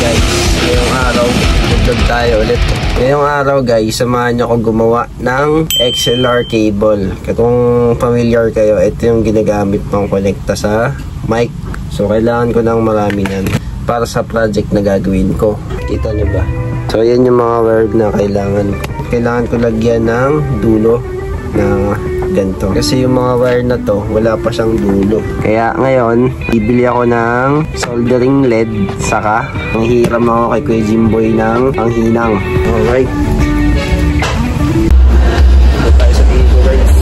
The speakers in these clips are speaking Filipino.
guys, ngayong araw vlog tayo ulit. Ngayong araw guys, samahan nyo ako gumawa ng XLR cable. Kung familiar kayo, ito yung ginagamit pang konekta sa mic. So kailangan ko ng marami nan para sa project na gagawin ko. Kita nyo ba? So yan yung mga wire na kailangan ko lagyan ng dulo ng ganito. Kasi yung mga wire na to, wala pa siyang dulo. Kaya ngayon, bibili ako ng soldering lead. Saka, nanghihiram ako kay Kuya Jimboy ng panghinang. Alright. Ito tayo sa table guys.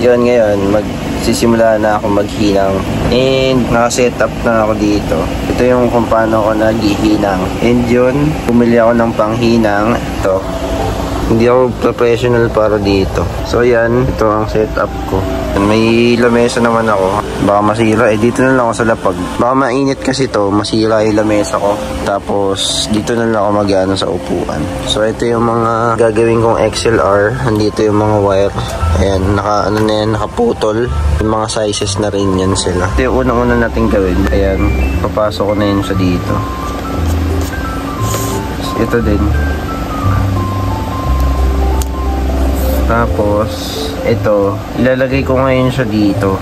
Yun ngayon, magsisimula na ako maghinang. And naka-set up na ako dito. Ito yung kung paano ako naghihinang. And yun, bumili ako ng panghinang. Ito. Hindi ako professional para dito. So yan, ito ang setup ko. May lamesa naman ako. Baka masira. Dito na lang ako sa lapag. Baka mainit kasi to, masira yung lamesa ko. Tapos dito na lang ako mag-ano sa upuan. So ito yung mga gagawin kong XLR. Nandito yung mga wire. Ayan, nakaputol. Yung mga sizes na rin yan sila. Ito yung unang-una natin gawin. Ayan, papasok ko na yun sa dito. Ito din. Tapos, ito, ilalagay ko ngayon siya dito.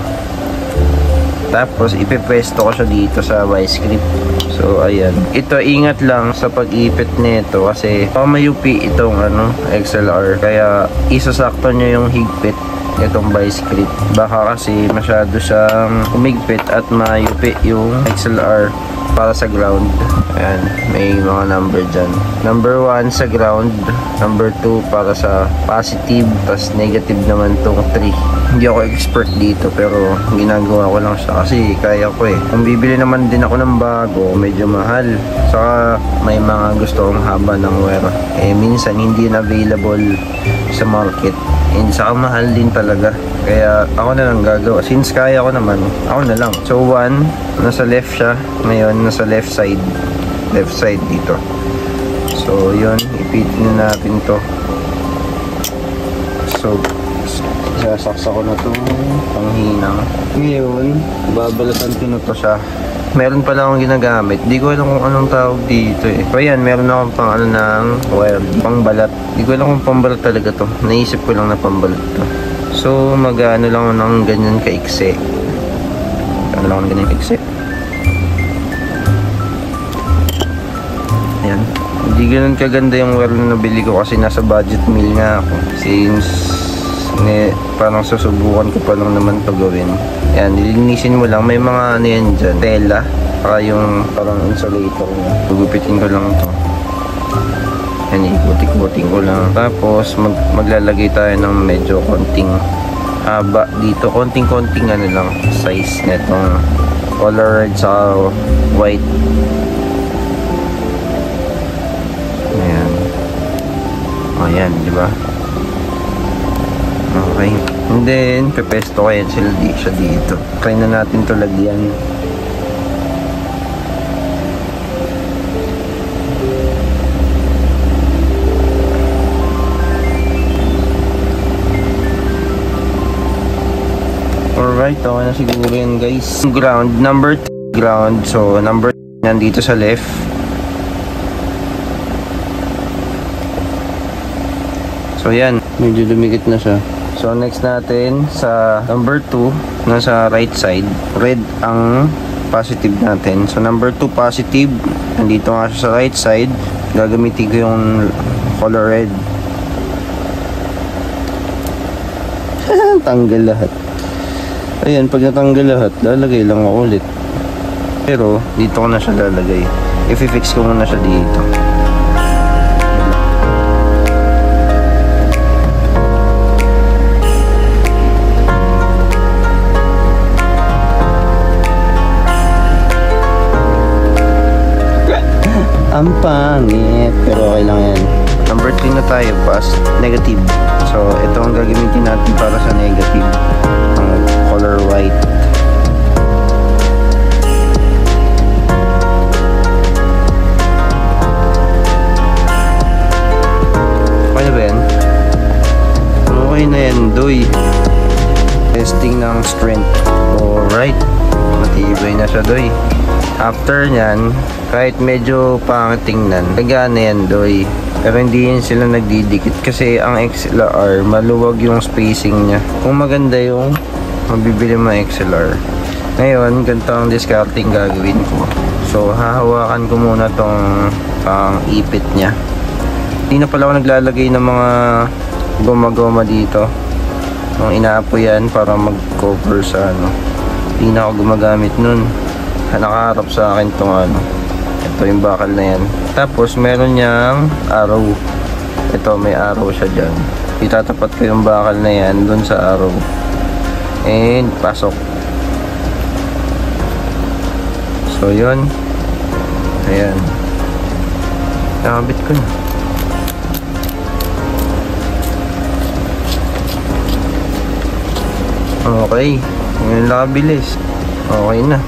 Tapos, ipipwesto ko siya dito sa vice grip. So, ayan. Ito, ingat lang sa pag-ipit nito kasi pamayupi itong XLR. Kaya, isasakto nyo yung higpit itong vice grip. Baka kasi masyado siyang umigpit at mayupi yung XLR para sa ground. Ayan, may mga number dyan. Number 1 sa ground, number 2 para sa positive, tas negative naman tong 3. Hindi ako expert dito pero ginagawa ko lang siya kasi kaya ko eh. Kung bibili naman din ako ng bago, medyo mahal. Saka may mga gusto kong haba ng wire. Minsan hindi na available sa market. And saka mahal din talaga. Kaya ako na lang gagawa. Since kaya ko naman, ako na lang. So 1, nasa left siya. Ngayon, nasa left side. Left side dito. So yun, ipit na natin to. So, sasaksa ko na itong panghinang. Ngayon, babalatan ko na to siya. Meron pala akong ginagamit. Di ko alam kung anong tawag dito eh. So yan, meron akong pang ng wire, pang balat. Di ko alam kung pambalat talaga to. Naisip ko lang na pambalat to. So mag-ano lang ako ng ganyan kaiksi. Ano lang ng ganyan kaiksi. Ayan. Hindi ganun kaganda yung wire na nabili ko kasi nasa budget meal nga ako. Since parang susubukan ko pa lang naman to gawin. Yan, nilinisin mo lang. May mga ano yan dyan, tela, saka yung parang insulator niya. Gugupitin ko lang to. Yan, ikutik-kuting ko lang. Tapos maglalagay tayo ng medyo konting haba dito. Konting-konting ano lang size netong color red sa white. Ayan. Ayan, di ba? Okay. And then, pepesto ko yan siya dito. Try na natin to lagyan. Alright, okay na siguro yan guys. Ground, number 2 ground. So, number 2 nandito sa left. So, yan. Medyo lumikit na siya. So, next natin sa number 2, nasa right side, red ang positive natin. So, number 2 positive, nandito nga siya sa right side. Gagamitin ko yung color red. Tanggal lahat. Ayan, pag natanggal lahat, lalagay lang ako ulit. Pero, dito ko na siya lalagay. I-fix ko muna siya dito. Ang pangit, pero okay lang yan. Number 3 na tayo, negative. So, ito ang gagamitin natin para sa negative. Ang color white. Okay na ba yan? Okay na yan, doy. Testing ng strength. Alright. Matibay na siya, doy. After nyan, kahit medyo pangit tingnan, nagana yan, doy. Pero hindi yun sila nagdidikit kasi ang XLR, maluwag yung spacing niya. Kung maganda yung mabibili mo XLR. Ngayon, ganito ang discarding gagawin ko. So, hahawakan ko muna tong ipit niya. Hindi na pala ako naglalagay ng mga goma-goma dito. Nung inaapo yan para mag-cover sa ano. Hindi na ako gumagamit nun. Nakaharap sa akin tong ano. Ito yung bakal na yan. Tapos meron niyang arrow. Ito may arrow siya dyan. Itatapat ko yung bakal na yan dun sa arrow. And pasok. So yun. Ayan. Nakabit ko na. Okay. Ngayon nakabilis. Okay na.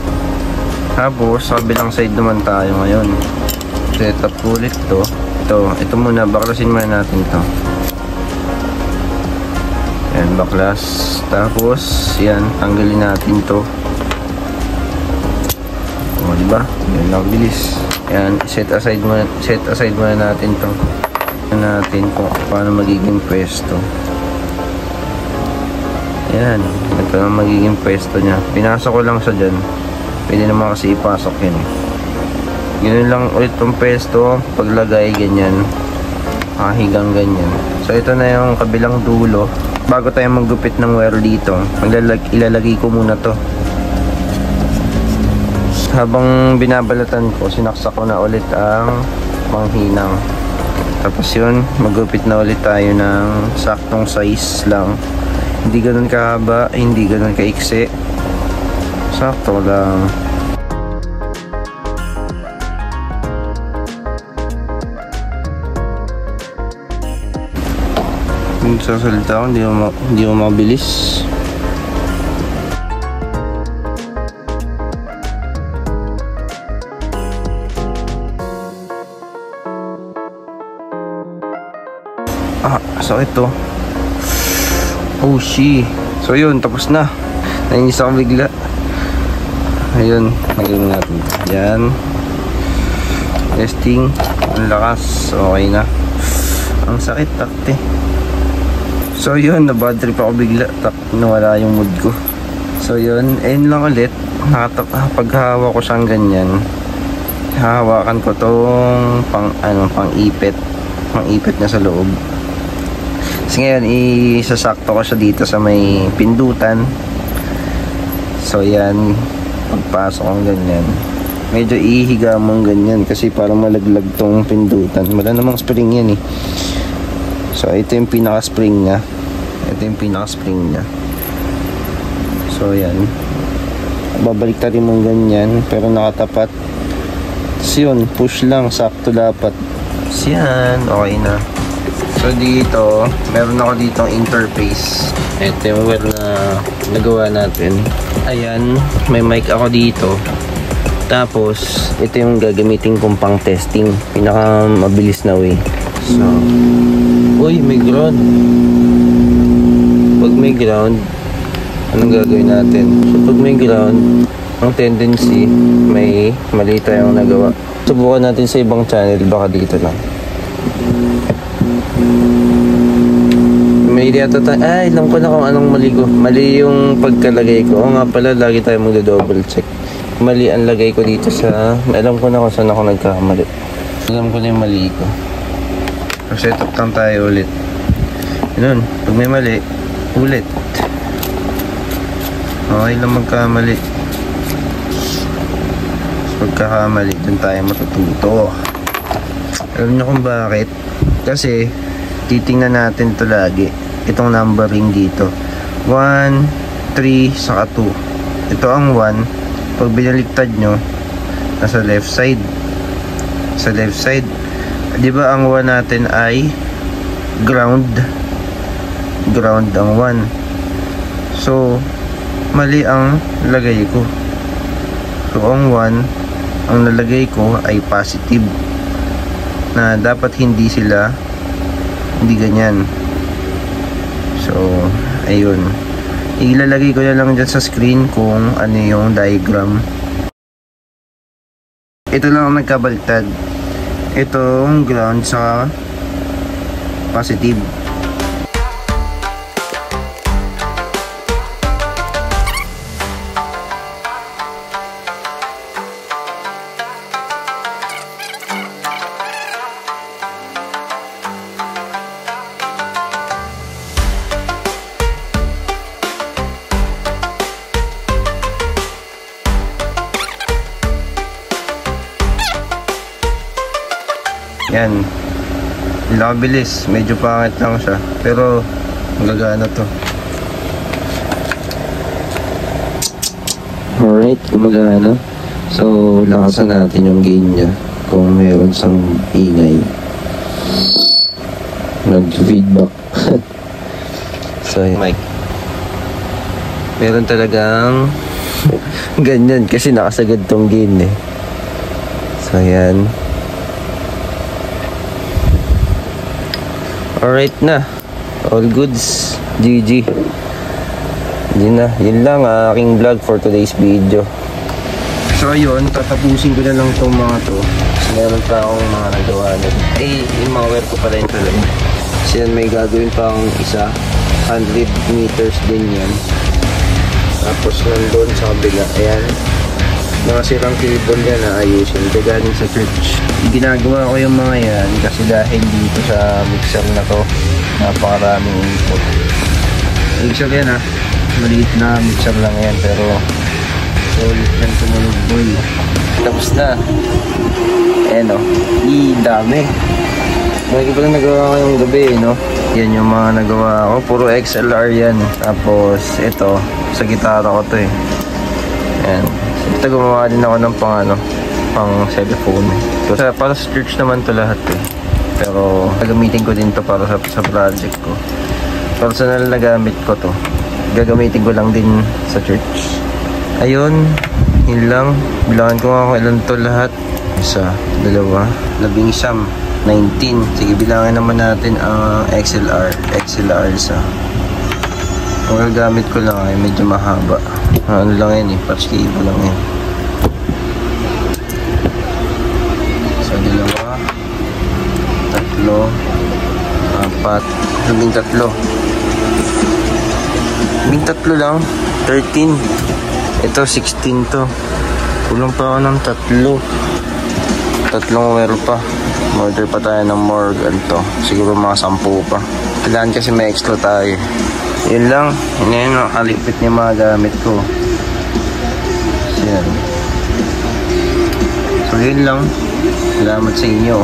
Tapos sa kabilang side naman tayo ngayon. Set up ulit to. Ito muna, baklasin muna natin to. Ayan, baklas. Tapos yan, tanggalin natin to. O diba? Yan lang bilis. Yan, set aside muna natin to. Natin kung paano magiging pwesto. Yan, ito na magiging pwesto nya. Pinasok ko lang siya dyan. Pwede naman kasi ipasok yun eh. Ganun lang ulit yung pwesto. Paglagay ganyan, higang ganyan. So ito na yung kabilang dulo. Bago tayo maggupit ng wire dito, ilalagay ko muna to. Habang binabalatan ko, sinaksak ko na ulit ang panghinang. Tapos yun, maggupit na ulit tayo ng saktong size lang. Hindi ganun kahaba, hindi ganun kaiksi. Sakto lang. Yung sasalita ko, hindi mo mabilis. Sakit to. Oh she. So yun, tapos na. Nainis ako bigla. Ayun, nagawin natin. Yan. Testing. Ang lakas. Okay na. Ang sakit, takte. So yun, na-bad trip ako bigla. Nawala yung mood ko. So yun, ayun lang ulit. Paghawa ko siyang ganyan, hahawakan ko tong pang-ipit. Pang-ipit na sa loob. Kasi ngayon, isasakto ko siya dito sa may pindutan. So yan, pagpasok ang ganyan, medyo ihiga mong ganyan kasi parang malaglag tong pindutan. Wala namang spring yan eh. So ito yung pinaka spring nya. So yan, babalik tayo mong ganyan pero nakatapat. So yun, push lang, sakto dapat. So yan, okay na. So dito, meron ako ditong interface. Ito yung wire na nagawa natin. Ayan, may mic ako dito. Tapos, ito yung gagamitin kong pang testing. Pinaka mabilis na way. So, uy, may ground. Pag may ground, anong gagawin natin? So, pag may ground, ang tendency, may mali tayong nagawa. Subukan natin sa ibang channel, baka dito lang. May idea tayo. Ay, alam ko na kung anong mali ko. Mali yung pagkalagay ko. O nga pala, lagi tayo magdo-double check. Mali ang lagay ko dito sa... Alam ko na kung saan ako nagkakamali. Alam ko na yung mali ko. So, set up lang tayo ulit. Yun, pag may mali, ulit. Okay lang magkamali. Pagkakamali, dun tayo matututo. Alam nyo kung bakit? Kasi, titingnan natin to lagi. Itong numbering dito. 1, 3, saka 2. Ito ang 1. Pag binaliktad nyo, nasa left side. Sa left side. Di ba ang 1 natin ay ground? Ground ang 1. So, mali ang lagay ko. So, ang 1, ang nalagay ko ay positive. Na dapat hindi ganyan. So, ayun. Ilalagay ko na lang dyan sa screen kung ano yung diagram. Ito lang ang nagkabaliktad. Itong ground sa positive. Yan. Nakabilis. Medyo pangit lang siya. Pero magagana to. Alright, gumagana. So, lakasan natin yung gain niya. Kung meron sang ingay. Nag-feedback. So, mic. Meron talagang ganyan kasi nakasagad tong gain eh. So, yan. Alright na. All goods. GG. Yun na. Yun lang aking vlog for today's video. So ayun, tatapusin ko na lang itong mga to. Kasi meron pa akong mga nagawa na. Yung mga wire ko pala yun talaga. Kasi yan may gagawin pa akong isa. 100 meters din yan. Tapos nandun sa kabila. Ayan. Mga sirang cable yan na ayusin. Kagaling sa church. Ginagawa ko yung mga yan kasi dahil dito sa mixer na to napakaraming input. Mixer yan ha. Maliit na mixer lang yan pero solid yan tumunog boy. Tapos na. Ayan o. Dami. Lagi pa lang nagawa ko yung gabi no. Yan yung mga nagawa ko. Puro XLR yan. Tapos ito. Sa gitara ko to eh. Ayan. Ito gumawa din ako ng pang cellphone. So, para sa church naman to lahat eh. Pero gagamitin ko din to para sa project ko. Personal na gamit ko to. Gagamitin ko lang din sa church. Ayun, yun lang. Bilangan ko nga kung ilan to lahat. Isa, dalawa, 11, 19. Sige, bilangan naman natin ang XLR isa. Kung gagamit ko lang ay medyo mahaba. Ano lang yan eh, patch cable lang yan. So, dalawa, tatlo, apat, labing tatlo lang, 13. Ito, 16 to. Kulang pa ako ng tatlong wire pa. Order pa tayo ng more ganito. Siguro mga 10 pa. Kailangan kasi may extra tayo. Yun lang. Yun ang kalipit niya mga gamit ko. So, yan. So, yun lang. Salamat sa inyo.